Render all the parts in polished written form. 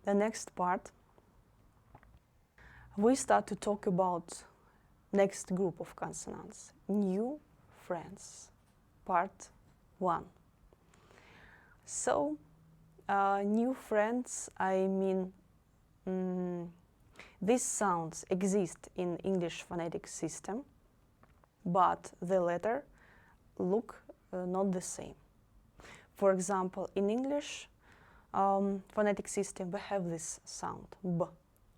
the next part, we start to talk about next group of consonants, new friends, part 1. So, new friends, I mean, these sounds exist in English phonetic system, but the letter look not the same. For example, in English phonetic system, we have this sound b,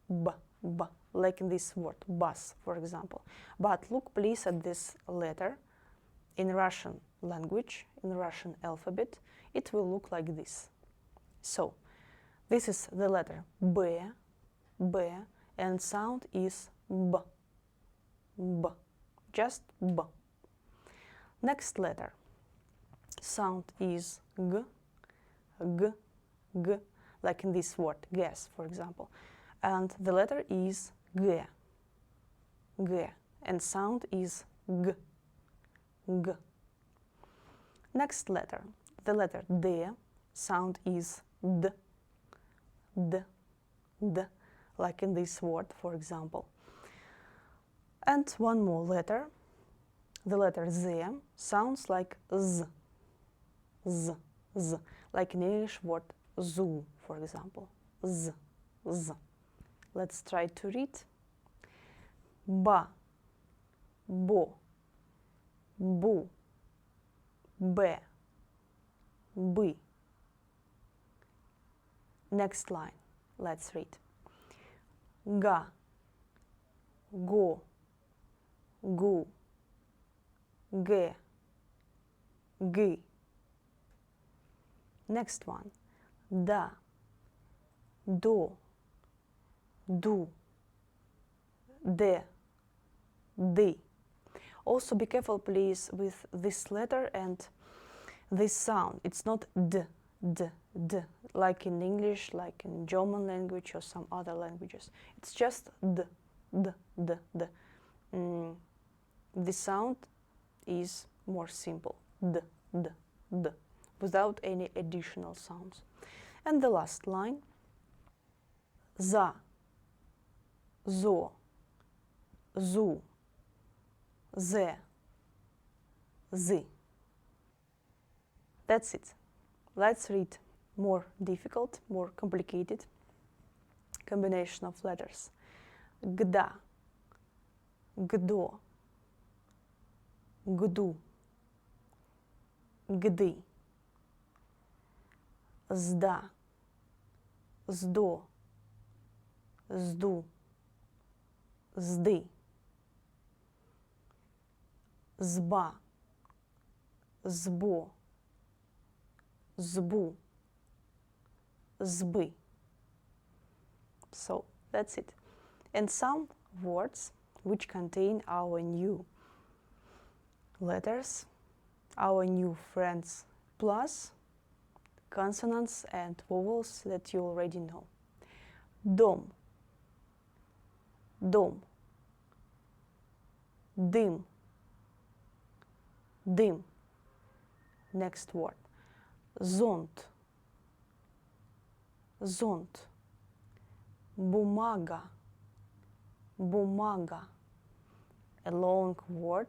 b, b, like in this word bus, for example. But look please at this letter. In Russian language, in Russian alphabet, it will look like this. So, this is the letter b, b, and sound is b, b, just b. Next letter, sound is g, g, g, like in this word, gas, for example. And the letter is g, g, and sound is g, g. Next letter, the letter d, sound is d, d, d, like in this word, for example. And one more letter, the letter z, sounds like z, z, z, like in English word zoo, for example, z, z. Let's try to read. Ba, bo, bu, be, bi. Next line, let's read. Ga, go, gu, ge, gi. Next one, da, do, du, de, di. Also be careful please with this letter and this sound. It's not d, d, d, like in English, like in German language or some other languages. It's just d, d, d, d. The sound is more simple, d, d, d, without any additional sounds. And the last line, za, zo, zu, ze, zi. That's it. Let's read more difficult, more complicated combination of letters. Gda, gdo, gdu, gdi, zda, zdo, zdu, zdi, zba, zbo, zbu, zbi. So that's it. And some words which contain our new letters, our new friends, plus consonants and vowels that you already know. Dom, dom, dim, dim. Next word, зонт, зонт, бумага, бумага. A long word,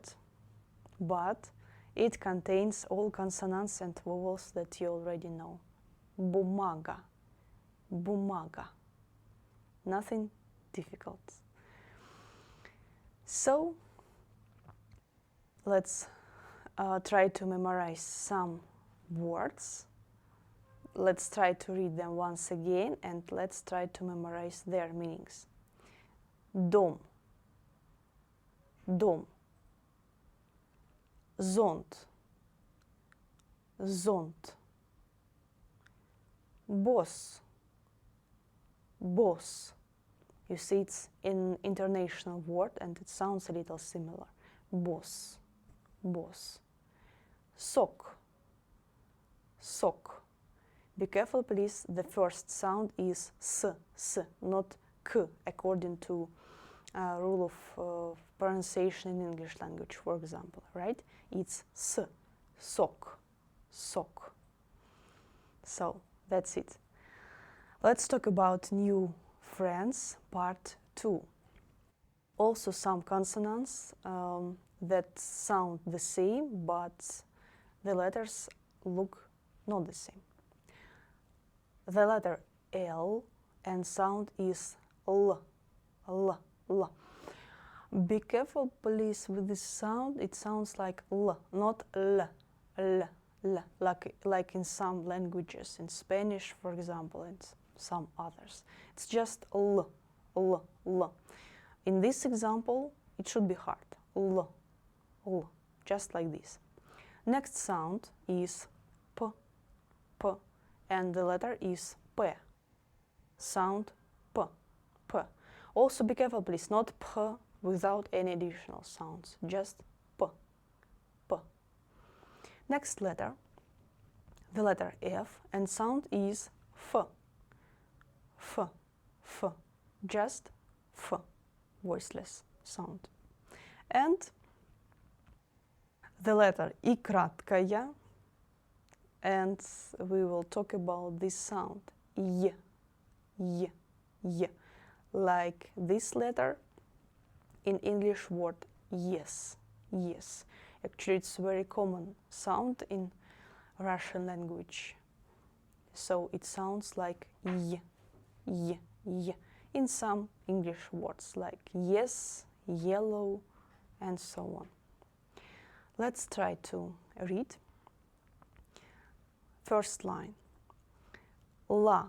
but it contains all consonants and vowels that you already know. Бумага, бумага. Nothing difficult. So, let's try to memorize some words. Let's try to read them once again and let's try to memorize their meanings. Дом, дом. Зонт, зонт. Boss, boss. You see, it's an international word and it sounds a little similar. Boss, boss. Sok, sok. Be careful, please. The first sound is s, not k, according to rule of pronunciation in English language, for example, right? It's s, sok, sok. So, that's it. Let's talk about new friends, part 2. Also some consonants that sound the same, but the letters look not the same. The letter L and sound is L, L, L. Be careful, please, with this sound. It sounds like L, not L, L, L, like in some languages, in Spanish, for example, and some others. It's just L, L, L. In this example, it should be hard. L, L, just like this. Next sound is P, P, and the letter is P. Sound P, P. Also be careful, please, not P without any additional sounds, just P, P. Next letter, the letter F, and sound is F, F, F, just F, voiceless sound. And the letter I краткая, and we will talk about this sound, Y, Y, Y, like this letter in English word yes, yes. Actually, it's a very common sound in Russian language. So it sounds like Y, Y, Y in some English words like yes, yellow, and so on. Let's try to read. First line. La,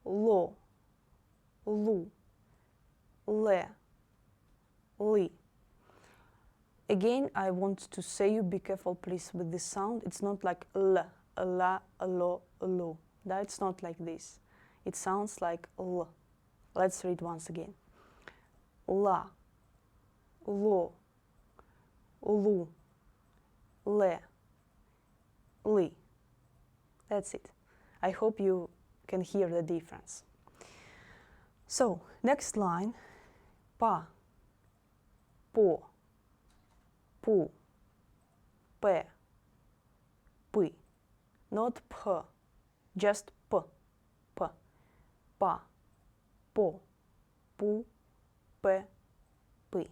lo, lu, le, li. Again, I want to say you be careful, please, with this sound. It's not like l, la, lo, lo. It's not like this. It sounds like l. Let's read once again. La, lo, lu, le, li. That's it. I hope you can hear the difference. So, next line, pa, po, pu, pe, pi. Not p, just p, p. Pa, po, pu, pe, pi.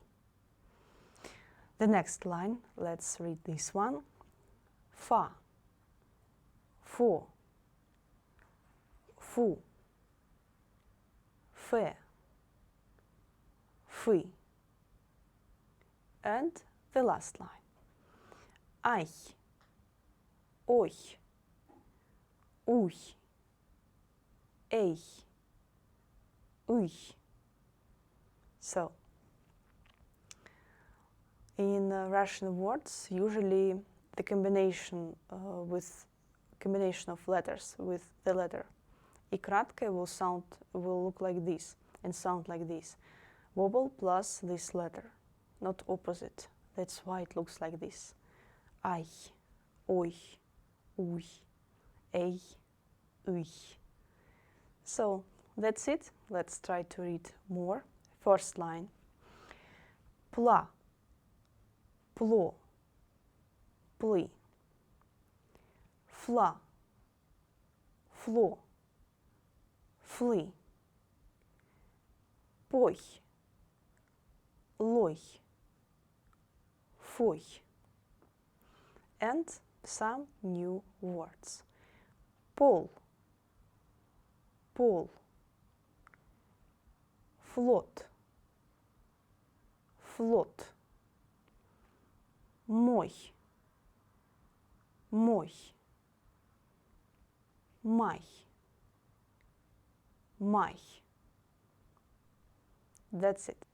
The next line, let's read this one. Fa, fo, fu, fe, fi. And the last line. Ay, oi, uy, ei, uy. So, in Russian words, usually the combination of letters with the letter I краткая will look like this and sound like this. Vowel plus this letter, not opposite. That's why it looks like this. Ay, oi, uy, ei, uy. So that's it. Let's try to read more. First line. Pla, plo, pli. Fla, фло, фли. Пой, лой, фой. And some new words. Пол, пол. Флот, флот. Мой, мой. Май, май. That's it.